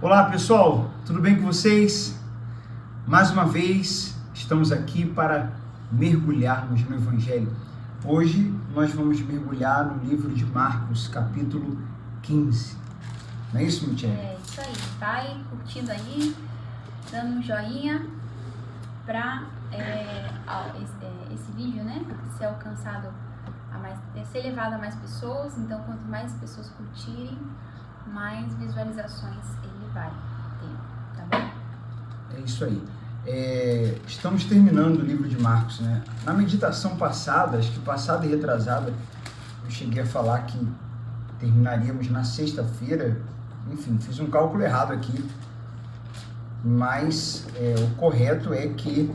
Olá pessoal, tudo bem com vocês? Mais uma vez estamos aqui para mergulharmos no Evangelho. Hoje nós vamos mergulhar no livro de Marcos, capítulo 15. Não é isso, Michele? É isso aí, tá aí curtindo aí, dando um joinha para esse vídeo, né, ser alcançado ser levado a mais pessoas. Então, quanto mais pessoas curtirem, mais visualizações ele vai ter, tá bom? É isso aí. Estamos terminando o livro de Marcos, né? Na meditação passada, acho que passada e retrasada, eu cheguei a falar que terminaríamos na sexta-feira. Enfim, fiz um cálculo errado aqui, mas o correto é que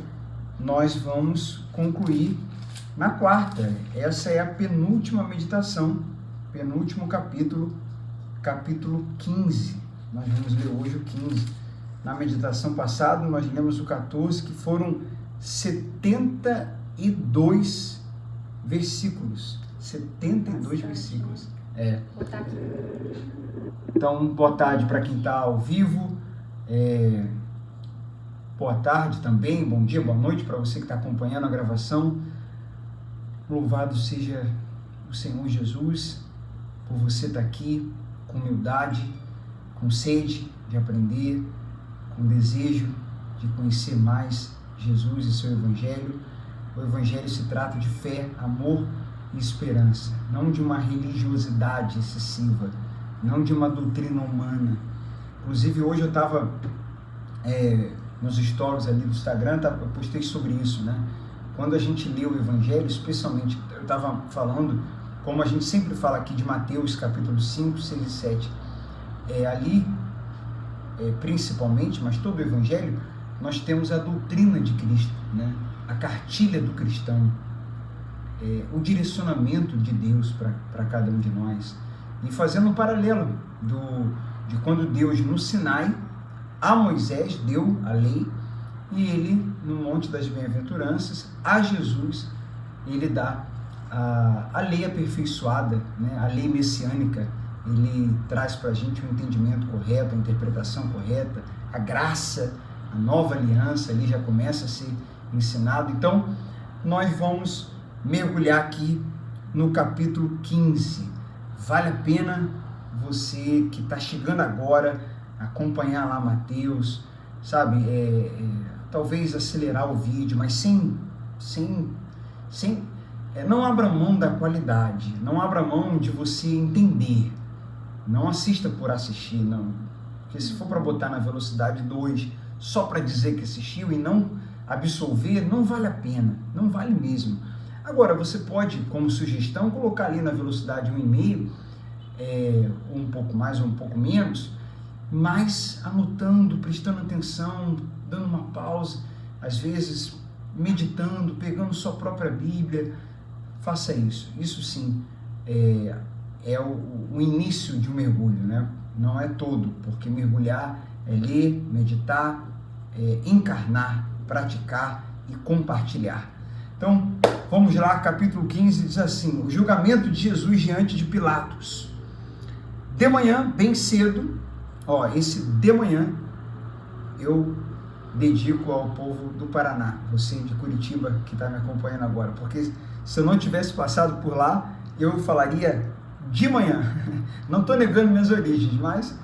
nós vamos concluir na quarta. Essa é a penúltima meditação, penúltimo capítulo 15. Nós vamos ler hoje o 15. Na meditação passada, nós lemos o 14, que foram 72 versículos. 72 versículos. Botar aqui. Então, boa tarde para quem está ao vivo. Boa tarde também, bom dia, boa noite para você que está acompanhando a gravação. Louvado seja o Senhor Jesus por você estar aqui com humildade, com sede de aprender, com desejo de conhecer mais Jesus e seu Evangelho. O Evangelho se trata de fé, amor e esperança, não de uma religiosidade excessiva, não de uma doutrina humana. Inclusive, hoje eu estava nos stories ali do Instagram, eu postei sobre isso, né? Quando a gente lê o Evangelho, especialmente, eu estava falando, como a gente sempre fala aqui de Mateus, capítulo 5, 6 e 7, ali, principalmente, mas todo o Evangelho, nós temos a doutrina de Cristo, né? A cartilha do cristão, o direcionamento de Deus para cada um de nós. E fazendo um paralelo de quando Deus, no Sinai, a Moisés deu a lei, e ele, no Monte das Bem-aventuranças, a Jesus, ele dá a lei aperfeiçoada, né? A lei messiânica. Ele traz para a gente um entendimento correto, a interpretação correta, a graça, a nova aliança, ali já começa a ser ensinado. Então, nós vamos mergulhar aqui no capítulo 15. Vale a pena você que está chegando agora acompanhar lá Mateus, sabe? Talvez acelerar o vídeo, mas não abra mão da qualidade, não abra mão de você entender. Não assista por assistir, não. Porque se for para botar na velocidade 2, só para dizer que assistiu e não absolver, não vale a pena, não vale mesmo. Agora, você pode, como sugestão, colocar ali na velocidade 1,5, um pouco mais ou um pouco menos, mas anotando, prestando atenção, dando uma pausa, às vezes meditando, pegando sua própria Bíblia. Faça isso. Isso sim é o início de um mergulho, né? Não é todo, porque mergulhar é ler, meditar, encarnar, praticar e compartilhar. Então, vamos lá, capítulo 15 diz assim: o julgamento de Jesus diante de Pilatos. De manhã, bem cedo, esse de manhã eu dedico ao povo do Paraná, você de Curitiba que está me acompanhando agora, porque se eu não tivesse passado por lá, eu falaria de manhã. Não estou negando minhas origens, mas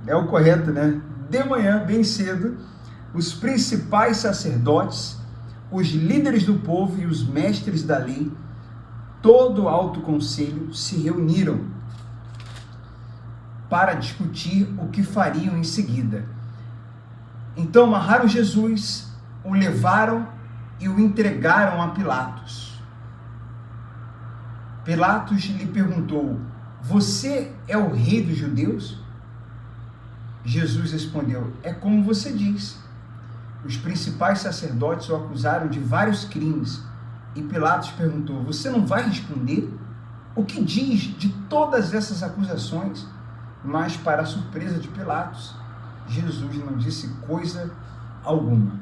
é o correto, né? De manhã, bem cedo, os principais sacerdotes, os líderes do povo e os mestres da lei, todo o alto conselho se reuniram para discutir o que fariam em seguida. Então amarraram Jesus, o levaram e o entregaram a Pilatos. Pilatos lhe perguntou: você é o rei dos judeus? Jesus respondeu: é como você diz. Os principais sacerdotes o acusaram de vários crimes. E Pilatos perguntou: você não vai responder? O que diz de todas essas acusações? Mas, para a surpresa de Pilatos, Jesus não disse coisa alguma.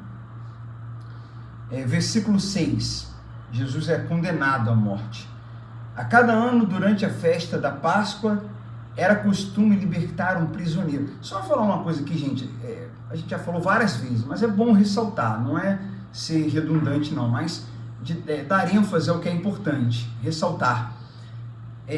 Versículo 6. Jesus é condenado à morte. A cada ano, durante a festa da Páscoa, era costume libertar um prisioneiro. Só falar uma coisa aqui, gente, a gente já falou várias vezes, mas é bom ressaltar, não é ser redundante não, mas dar ênfase ao que é importante, ressaltar.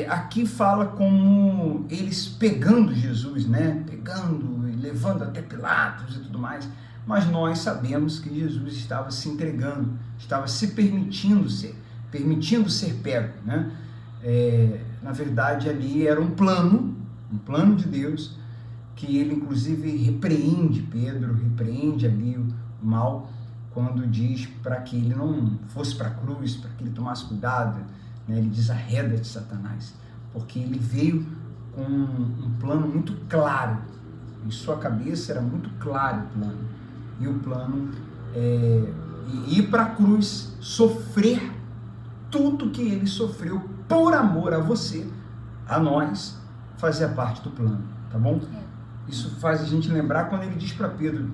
Aqui fala como eles pegando Jesus, né? Pegando e levando até Pilatos e tudo mais, mas nós sabemos que Jesus estava se entregando, estava se permitindo ser pego, né? Na verdade ali era um plano de Deus, que ele inclusive repreende Pedro, repreende ali o mal, quando diz para que ele não fosse para a cruz, para que ele tomasse cuidado, né? Ele desarreda de Satanás, porque ele veio com um plano muito claro, em sua cabeça era muito claro o plano, e o plano é ir para a cruz, sofrer tudo que ele sofreu por amor a você, a nós, fazia parte do plano, tá bom? Isso faz a gente lembrar quando ele diz para Pedro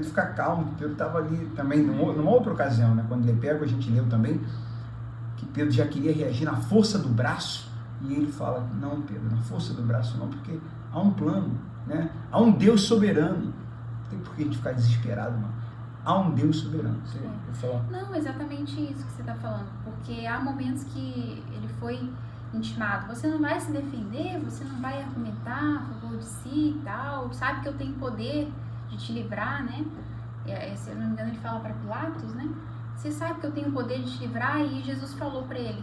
ficar calmo, que Pedro estava ali também numa outra ocasião, né? Quando ele pega, a gente leu também, que Pedro já queria reagir na força do braço, e ele fala, não Pedro, na força do braço não, porque há um plano, né? Há um Deus soberano, não tem por que a gente ficar desesperado, não. Há um Deus soberano. Você quer falar? Não, exatamente isso que você está falando, porque há momentos que ele foi intimado, você não vai se defender, você não vai argumentar a favor de si e tal, sabe que eu tenho poder de te livrar, né? Se eu não me engano ele fala para Pilatos, né? Você sabe que eu tenho poder de te livrar, e Jesus falou para ele,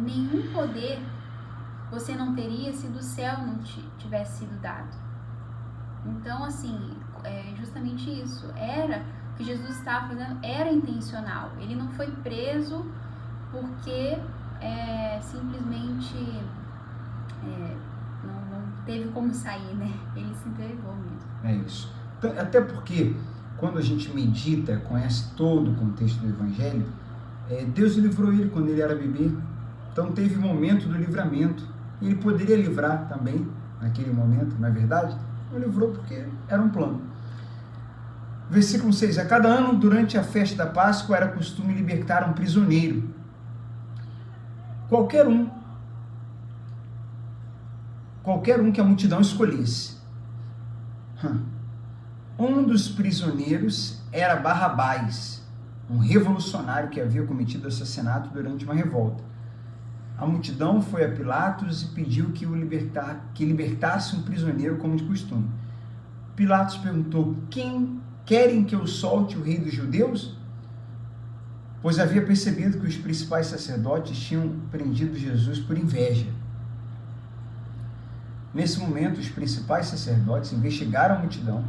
nenhum poder você não teria se do céu não tivesse sido dado. Então, assim, justamente isso, o que Jesus estava fazendo era intencional, ele não foi preso porque simplesmente não teve como sair, né? Ele se entregou mesmo. É isso. Até porque, quando a gente medita, conhece todo o contexto do Evangelho, Deus livrou ele quando ele era bebê. Então teve momento do livramento. E ele poderia livrar também naquele momento, não é verdade? Não livrou porque era um plano. Versículo 6. A cada ano, durante a festa da Páscoa, era costume libertar um prisioneiro. Qualquer um que a multidão escolhesse. Um dos prisioneiros era Barrabás, um revolucionário que havia cometido assassinato durante uma revolta. A multidão foi a Pilatos e pediu que libertasse um prisioneiro como de costume. Pilatos perguntou, querem que eu solte o rei dos judeus? Pois havia percebido que os principais sacerdotes tinham prendido Jesus por inveja. Nesse momento, os principais sacerdotes instigaram a multidão,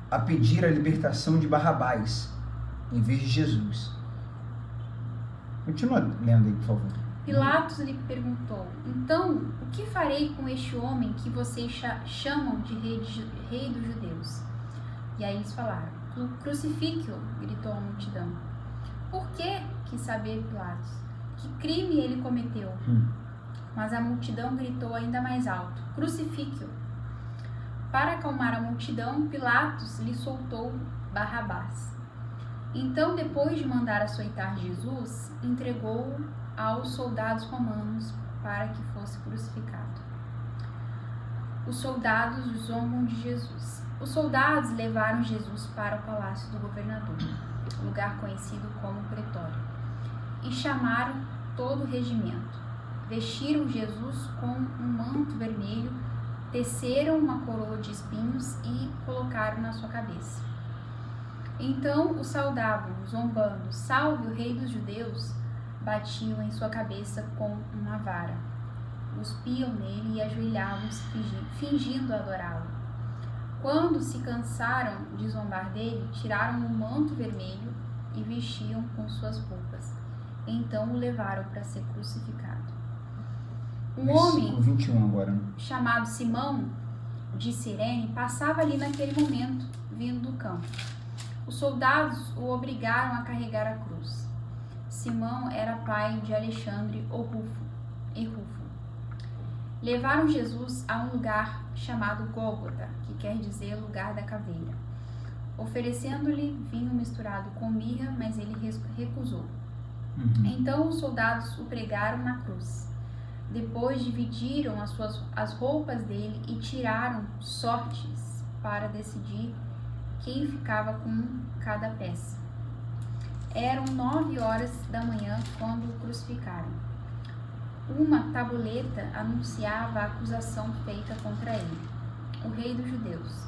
a pedir a libertação de Barrabás, em vez de Jesus. Continua lendo aí, por favor. Pilatos lhe perguntou, então, o que farei com este homem que vocês chamam de rei dos judeus? E aí eles falaram, crucifique-o, gritou a multidão. Por que? Quis saber Pilatos. Que crime ele cometeu? Mas a multidão gritou ainda mais alto, crucifique-o. Para acalmar a multidão, Pilatos lhe soltou Barrabás. Então, depois de mandar açoitar Jesus, entregou-o aos soldados romanos para que fosse crucificado. Os soldados zombam de Jesus. Os soldados levaram Jesus para o palácio do governador, lugar conhecido como Pretório, e chamaram todo o regimento. Vestiram Jesus com um manto vermelho, teceram uma coroa de espinhos e colocaram na sua cabeça. Então o saudavam, zombando, salve o rei dos judeus, batiam em sua cabeça com uma vara, cuspiam nele e ajoelhavam-se, fingindo adorá-lo. Quando se cansaram de zombar dele, tiraram o manto vermelho e vestiam com suas roupas. Então o levaram para ser crucificado. Um homem 21 agora. chamado Simão de Cirene passava ali naquele momento, vindo do campo. Os soldados o obrigaram a carregar a cruz. Simão era pai de Alexandre e Rufo. Levaram Jesus a um lugar chamado Gólgota, que quer dizer lugar da caveira, oferecendo-lhe vinho misturado com mirra, mas ele recusou. Então os soldados o pregaram na cruz. Depois dividiram as roupas dele e tiraram sortes para decidir quem ficava com cada peça. Eram 9h da manhã quando o crucificaram. Uma tabuleta anunciava a acusação feita contra ele, o rei dos judeus.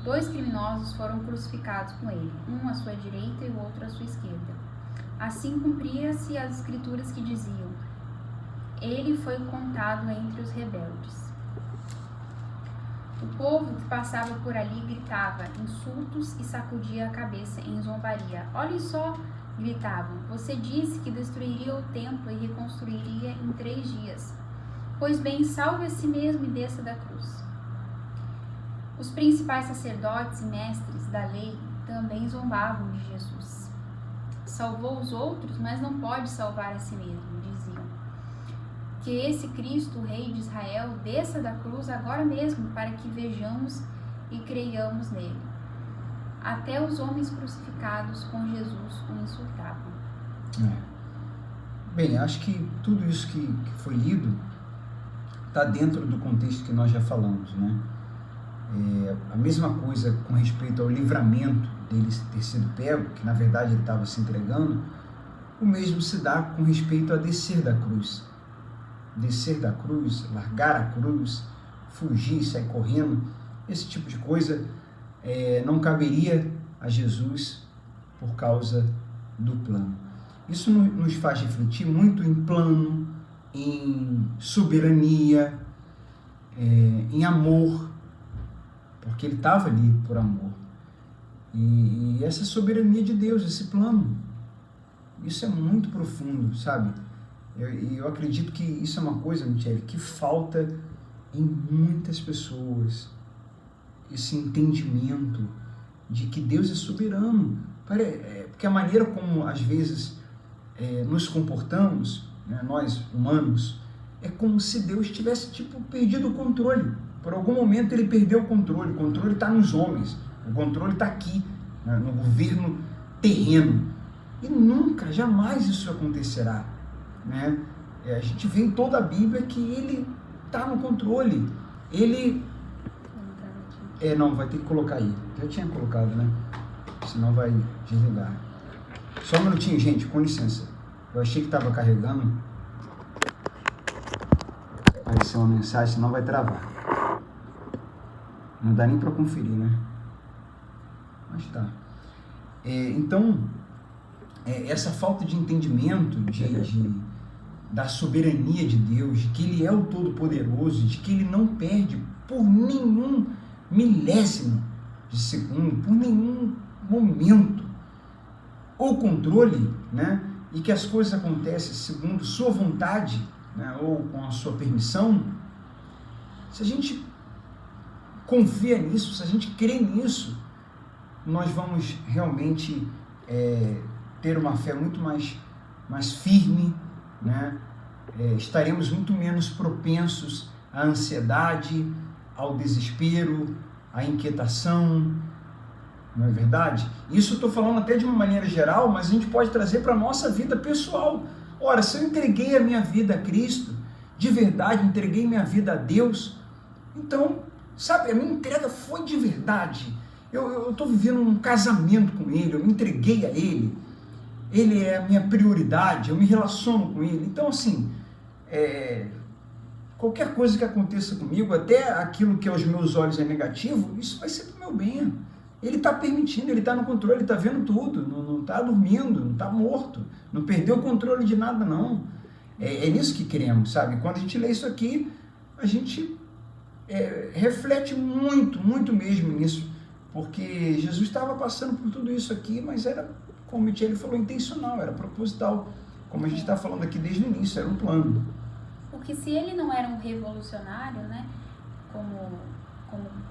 2 criminosos foram crucificados com ele, um à sua direita e o outro à sua esquerda. Assim cumpria-se as escrituras que diziam: ele foi contado entre os rebeldes. O povo que passava por ali gritava insultos e sacudia a cabeça em zombaria. Olhem só, gritavam, você disse que destruiria o templo e reconstruiria em 3 dias. Pois bem, salve a si mesmo e desça da cruz. Os principais sacerdotes e mestres da lei também zombavam de Jesus. Salvou os outros, mas não pode salvar a si mesmo, diziam. Que esse Cristo, o Rei de Israel, desça da cruz agora mesmo, para que vejamos e creiamos nele. Até os homens crucificados com Jesus o insultavam. Bem, acho que tudo isso que foi lido está dentro do contexto que nós já falamos, né? A mesma coisa com respeito ao livramento dele ter sido pego, que na verdade ele estava se entregando, o mesmo se dá com respeito a descer da cruz. Descer da cruz, largar a cruz, fugir, sair correndo, esse tipo de coisa não caberia a Jesus por causa do plano. Isso nos faz refletir muito em plano, em soberania, em amor, porque ele estava ali por amor. E essa soberania de Deus, esse plano, isso é muito profundo, sabe? Eu acredito que isso é uma coisa, Michele, que falta em muitas pessoas, esse entendimento de que Deus é soberano. Porque a maneira como às vezes nos comportamos, né, nós humanos, é como se Deus tivesse perdido o controle. Por algum momento ele perdeu o controle está nos homens, o controle está aqui, né, no governo terreno. E nunca, jamais isso acontecerá. Né? A gente vê em toda a Bíblia que ele está no controle. Ele... não, vai ter que colocar aí. Já tinha colocado, né? Senão vai desligar. Só um minutinho, gente, com licença. Eu achei que estava carregando. Apareceu uma mensagem, senão vai travar. Não dá nem para conferir, né? Mas tá. Então, essa falta de entendimento da soberania de Deus, de que Ele é o Todo-Poderoso, de que Ele não perde por nenhum milésimo de segundo, por nenhum momento, o controle, né? E que as coisas acontecem segundo sua vontade, né? Ou com a sua permissão. Se a gente confia nisso, se a gente crê nisso, nós vamos realmente ter uma fé muito mais firme, né? Estaremos muito menos propensos à ansiedade, ao desespero, à inquietação, não é verdade? Isso eu estou falando até de uma maneira geral, mas a gente pode trazer para a nossa vida pessoal. Ora, se eu entreguei a minha vida a Cristo, de verdade, entreguei minha vida a Deus, então, sabe, a minha entrega foi de verdade. Eu estou vivendo um casamento com Ele, eu me entreguei a Ele, Ele é a minha prioridade, eu me relaciono com Ele. Então, assim, qualquer coisa que aconteça comigo, até aquilo que aos meus olhos é negativo, isso vai ser para o meu bem. Ele está permitindo, Ele está no controle, Ele está vendo tudo, não está dormindo, não está morto, não perdeu o controle de nada, não. É nisso que queremos, sabe? Quando a gente lê isso aqui, a gente reflete muito, muito mesmo nisso, porque Jesus estava passando por tudo isso aqui, mas era, como o Michele falou, intencional, era proposital, como a gente está falando aqui desde o início, era um plano. Porque se ele não era um revolucionário, né, como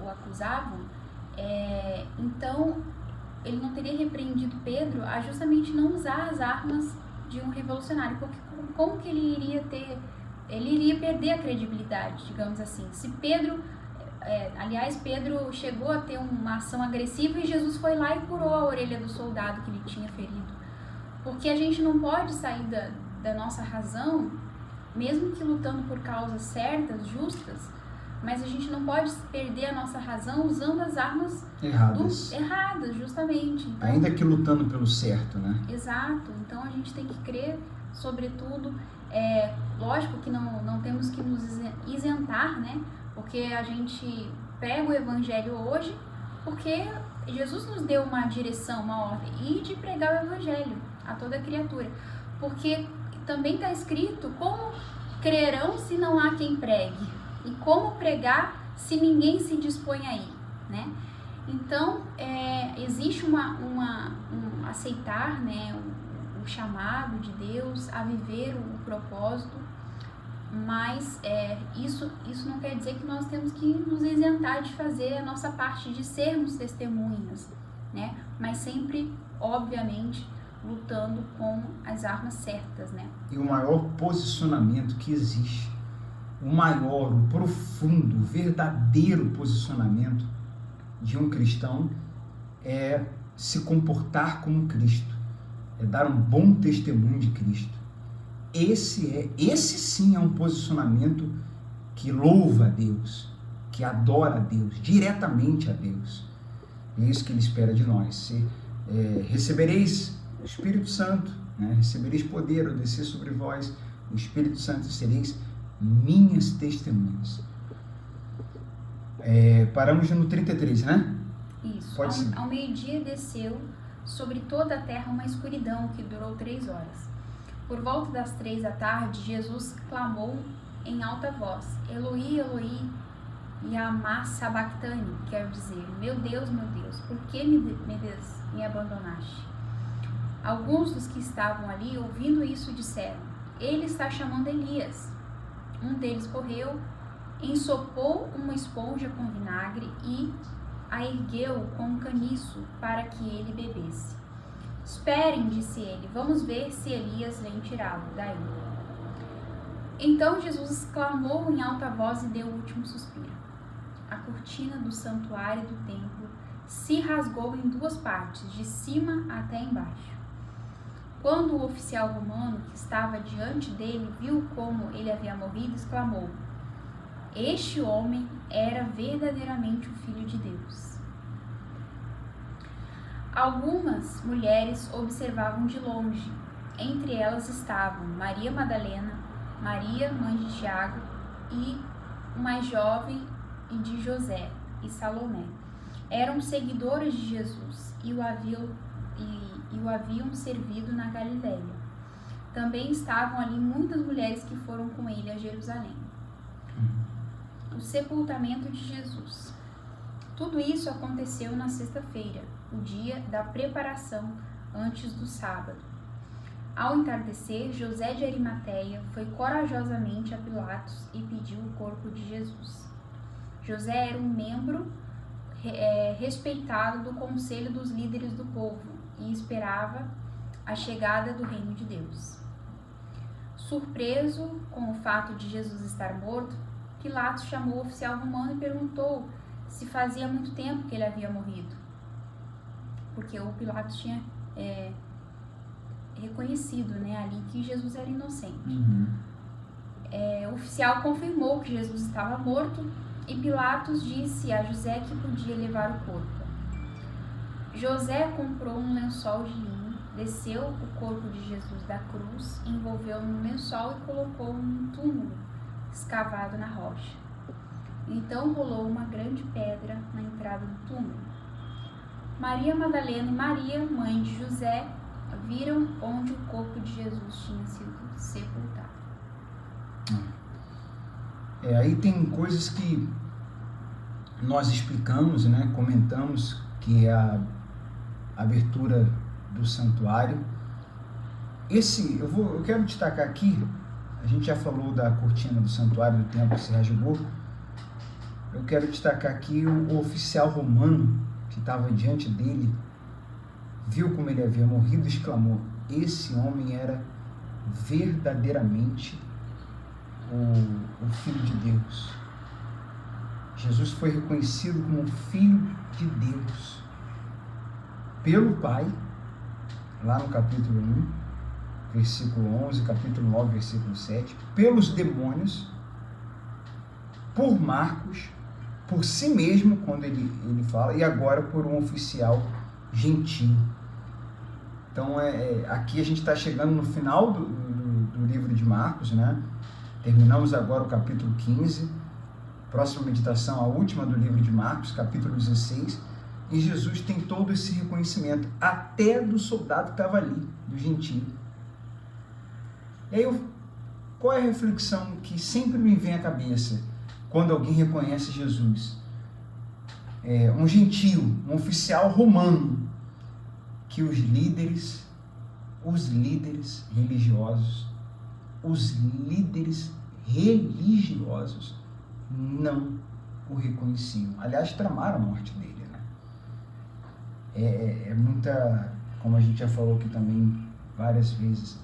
o acusavam, então ele não teria repreendido Pedro a justamente não usar as armas de um revolucionário, porque como que ele iria perder a credibilidade, digamos assim. Se Pedro, Pedro chegou a ter uma ação agressiva e Jesus foi lá e curou a orelha do soldado que lhe tinha ferido. Porque a gente não pode sair da nossa razão, mesmo que lutando por causas certas, justas, mas a gente não pode perder a nossa razão usando as armas erradas, justamente. Então, ainda que lutando pelo certo, né? Exato. Então a gente tem que crer, sobretudo, lógico que não temos que nos isentar, né? Porque a gente prega o evangelho hoje, porque Jesus nos deu uma direção, uma ordem, e de pregar o evangelho a toda criatura. Porque também está escrito como crerão se não há quem pregue. E como pregar se ninguém se dispõe a ir, né? Então, existe um aceitar, né, o chamado de Deus a viver o propósito, mas isso não quer dizer que nós temos que nos isentar de fazer a nossa parte, de sermos testemunhas, né? Mas sempre, obviamente, lutando com as armas certas, né? E o maior posicionamento que existe, o maior, o profundo, o verdadeiro posicionamento de um cristão é se comportar como Cristo, é dar um bom testemunho de Cristo. Esse sim é um posicionamento que louva a Deus, que adora a Deus, diretamente a Deus. É isso que Ele espera de nós. Recebereis o Espírito Santo, né? Recebereis poder ao descer sobre vós o Espírito Santo e sereis minhas testemunhas. Paramos no 33, né? Isso. Pode ser. Ao meio-dia desceu sobre toda a terra uma escuridão que durou 3 horas. Por volta das 3 da tarde, Jesus clamou em alta voz: Eloi, Eloi, lama sabachthani, quer dizer, meu Deus, por que me abandonaste? Alguns dos que estavam ali, ouvindo isso, disseram: ele está chamando Elias. Um deles correu, ensopou uma esponja com vinagre e a ergueu com um caniço para que ele bebesse. Esperem, disse ele, vamos ver se Elias vem tirá-lo daí. Então Jesus clamou em alta voz e deu o último suspiro. A cortina do santuário do templo se rasgou em 2 partes, de cima até embaixo. Quando o oficial romano que estava diante dele viu como ele havia morrido, exclamou: este homem era verdadeiramente o Filho de Deus. Algumas mulheres observavam de longe. Entre elas estavam Maria Madalena, Maria, mãe de Tiago, e o mais jovem e de José, e Salomé. Eram seguidoras de Jesus e o haviam servido na Galileia. Também estavam ali muitas mulheres que foram com ele a Jerusalém. O sepultamento de Jesus. Tudo isso aconteceu na sexta-feira, o dia da preparação antes do sábado. Ao entardecer, José de Arimateia foi corajosamente a Pilatos e pediu o corpo de Jesus. José era um membro respeitado do conselho dos líderes do povo e esperava a chegada do reino de Deus. Surpreso com o fato de Jesus estar morto, Pilatos chamou o oficial romano e perguntou se fazia muito tempo que ele havia morrido. Porque o Pilatos tinha reconhecido, né, ali que Jesus era inocente. O oficial confirmou que Jesus estava morto e Pilatos disse a José que podia levar o corpo. José comprou um lençol de linho, desceu o corpo de Jesus da cruz, envolveu no lençol e colocou num túmulo escavado na rocha. Então rolou uma grande pedra na entrada do túmulo. Maria Madalena e Maria, mãe de José, viram onde o corpo de Jesus tinha sido sepultado. Aí tem coisas que nós explicamos, né, comentamos, que é a abertura do santuário. Eu quero destacar aqui, a gente já falou da cortina do santuário do templo que se rasgou. Eu quero destacar aqui o oficial romano que estava diante dele, viu como ele havia morrido e exclamou: esse homem era verdadeiramente o Filho de Deus. Jesus foi reconhecido como Filho de Deus pelo Pai lá no capítulo 1, versículo 11, capítulo 9, versículo 7, pelos demônios, por Marcos, por si mesmo, quando ele fala, e agora por um oficial gentil. Então, aqui a gente está chegando no final do livro de Marcos, né? Terminamos agora o capítulo 15, próxima meditação, a última do livro de Marcos, capítulo 16, e Jesus tem todo esse reconhecimento, até do soldado que estava ali, do gentil. E aí, qual é a reflexão que sempre me vem à cabeça quando alguém reconhece Jesus? Um gentil, um oficial romano, que os líderes religiosos não o reconheciam. Aliás, tramaram a morte dele, né? É muita, como a gente já falou aqui também várias vezes,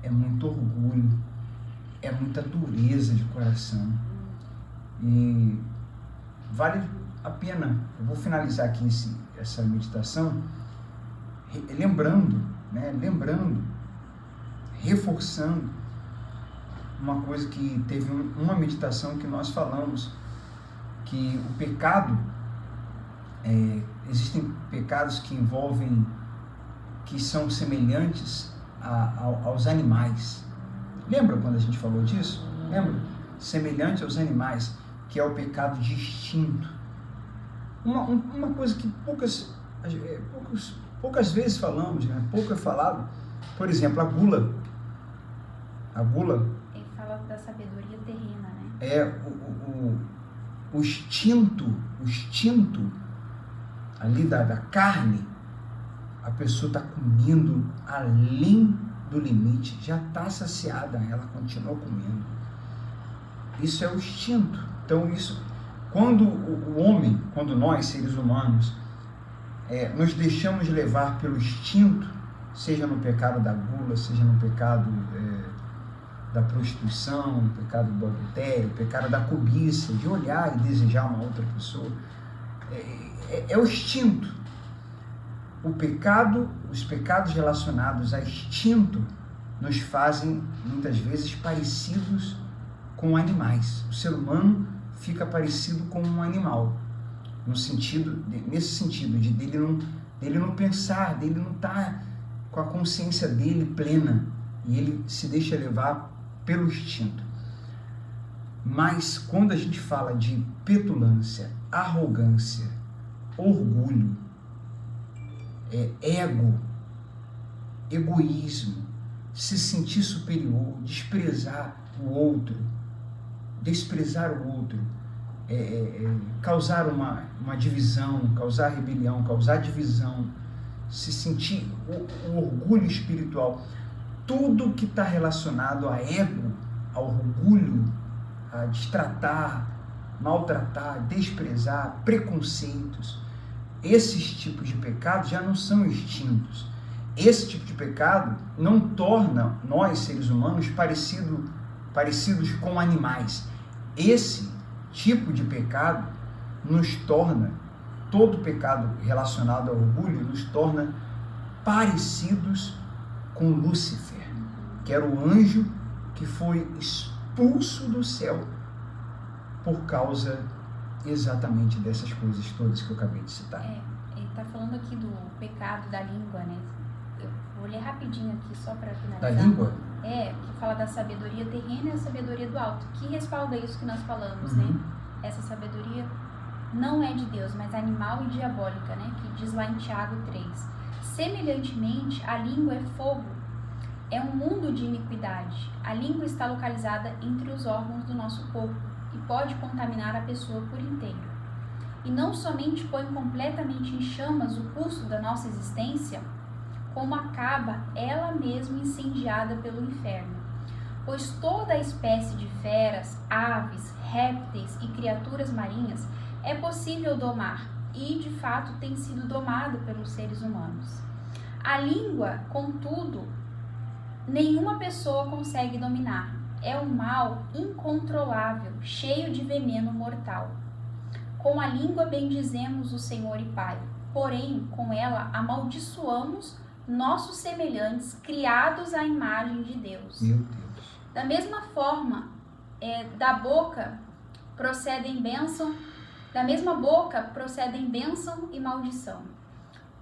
é muito orgulho, é muita dureza de coração. E vale a pena, eu vou finalizar aqui essa meditação lembrando, reforçando uma coisa que teve uma meditação que nós falamos, que o pecado, existem pecados que envolvem, que são semelhantes aos animais. Lembra quando a gente falou disso? Lembra? Semelhante aos animais, que é o pecado de instinto. Uma coisa que poucas vezes falamos, né? Pouco é falado. Por exemplo, a gula. Ele fala da sabedoria terrena, né? O instinto ali da carne, a pessoa está comendo além do limite, já está saciada, ela continua comendo. Isso é o instinto. Então, quando nós, seres humanos, nos deixamos levar pelo instinto, seja no pecado da gula, seja no pecado da prostituição, no pecado do adultério, no pecado da cobiça, de olhar e desejar uma outra pessoa, é o instinto. Os pecados relacionados a instinto nos fazem, muitas vezes, parecidos com animais. O ser humano fica parecido com um animal, nesse sentido de dele não pensar, dele não estar com a consciência dele plena, e ele se deixa levar pelo instinto. Mas quando a gente fala de petulância, arrogância, orgulho, egoísmo, se sentir superior, desprezar o outro, causar uma divisão, causar rebelião, causar divisão, se sentir o orgulho espiritual, tudo que está relacionado a ego, ao orgulho, a destratar, maltratar, desprezar, preconceitos, esses tipos de pecados já não são instintos. Esse tipo de pecado não torna nós, seres humanos, parecidos com animais. Esse tipo de pecado nos torna, todo pecado relacionado ao orgulho, nos torna parecidos com Lúcifer, que era o anjo que foi expulso do céu por causa exatamente dessas coisas todas que eu acabei de citar. Ele está falando aqui do pecado da língua, né? Eu vou ler rapidinho aqui só para finalizar. Da língua? Que fala da sabedoria terrena e a sabedoria do alto, que respalda isso que nós falamos, né? Essa sabedoria não é de Deus, mas animal e diabólica, né? Que diz lá em Tiago 3. Semelhantemente, a língua é fogo, é um mundo de iniquidade. A língua está localizada entre os órgãos do nosso corpo e pode contaminar a pessoa por inteiro. E não somente põe completamente em chamas o curso da nossa existência, como acaba ela mesma incendiada pelo inferno. Pois toda a espécie de feras, aves, répteis e criaturas marinhas é possível domar e, de fato, tem sido domada pelos seres humanos. A língua, contudo, nenhuma pessoa consegue dominar. É um mal incontrolável, cheio de veneno mortal. Com a língua bendizemos o Senhor e Pai, porém, com ela amaldiçoamos nossos semelhantes, criados à imagem de Deus. Meu Deus. Da mesma forma, da mesma boca procedem bênção e maldição.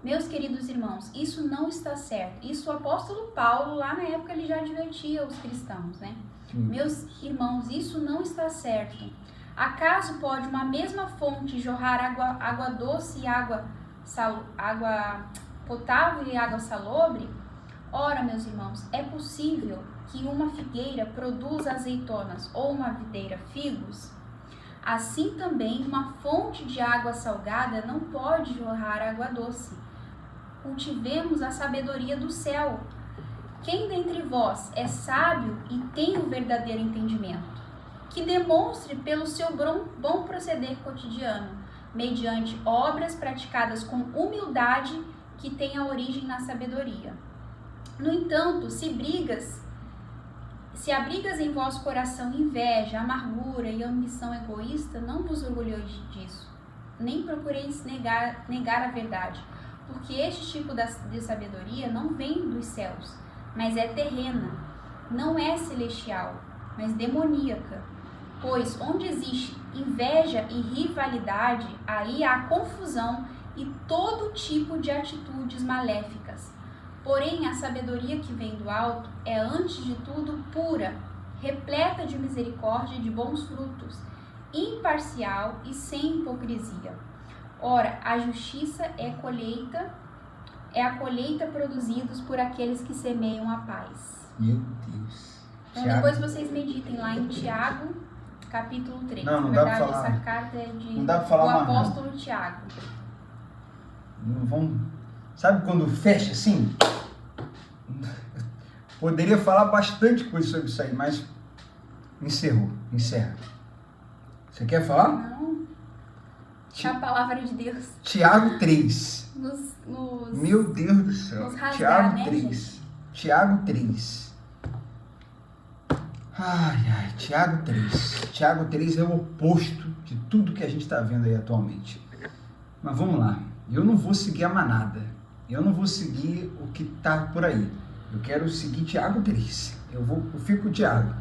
Meus queridos irmãos, isso não está certo. Isso o apóstolo Paulo, lá na época, ele já advertia os cristãos, né? Meus irmãos, isso não está certo. Acaso pode uma mesma fonte jorrar água doce e água potável e água salobre? Ora, meus irmãos, é possível que uma figueira produza azeitonas ou uma videira figos? Assim também uma fonte de água salgada não pode jorrar água doce. Cultivemos a sabedoria do céu. Quem dentre vós é sábio e tem o verdadeiro entendimento? Que demonstre pelo seu bom proceder cotidiano, mediante obras praticadas com humildade que tem a origem na sabedoria. No entanto, se abrigas em vosso coração inveja, amargura e ambição egoísta, não vos orgulheis disso, nem procureis negar a verdade, porque este tipo de sabedoria não vem dos céus, mas é terrena, não é celestial, mas demoníaca. Pois onde existe inveja e rivalidade, aí há confusão e todo tipo de atitudes maléficas. Porém, a sabedoria que vem do alto é, antes de tudo, pura, repleta de misericórdia e de bons frutos, imparcial e sem hipocrisia. Ora, a justiça é a colheita produzidos por aqueles que semeiam a paz. Meu Deus. Então, depois vocês meditem lá em Tiago, capítulo 3. Não Na dá verdade, pra falar. essa carta é Não dá pra falar do mais nada. apóstolo Tiago. Não vão... Sabe quando fecha assim? Poderia falar bastante coisa sobre isso aí, mas encerra. Você quer falar? Não. É a palavra de Deus. Tiago 3. Meu Deus do céu. Nos rasgar, Tiago né, 3. gente? Tiago 3. Ai, Tiago 3. Tiago 3 é o oposto de tudo que a gente está vendo aí atualmente. Mas vamos lá. Eu não vou seguir a manada. Eu não vou seguir o que está por aí. Eu quero seguir Tiago 3. Eu fico com o Tiago.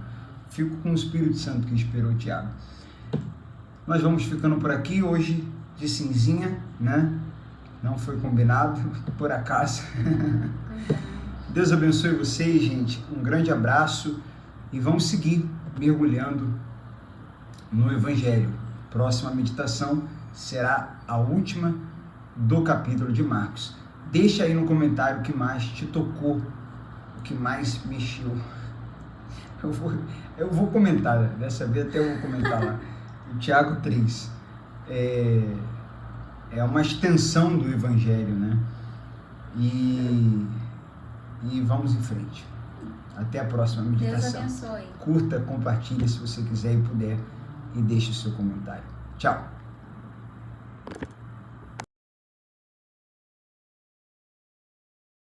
Fico com o Espírito Santo que inspirou o Tiago. Nós vamos ficando por aqui hoje de cinzinha, né? Não foi combinado, por acaso. Deus abençoe vocês, gente. Um grande abraço e vamos seguir mergulhando no Evangelho. Próxima meditação será a última do capítulo de Marcos. Deixa aí no comentário o que mais te tocou, o que mais mexeu. Eu vou comentar, dessa vez até eu vou comentar lá. O Tiago 3 é uma extensão do Evangelho, né? E vamos em frente. Até a próxima meditação. Deus abençoe. Curta, compartilha se você quiser e puder e deixe o seu comentário. Tchau.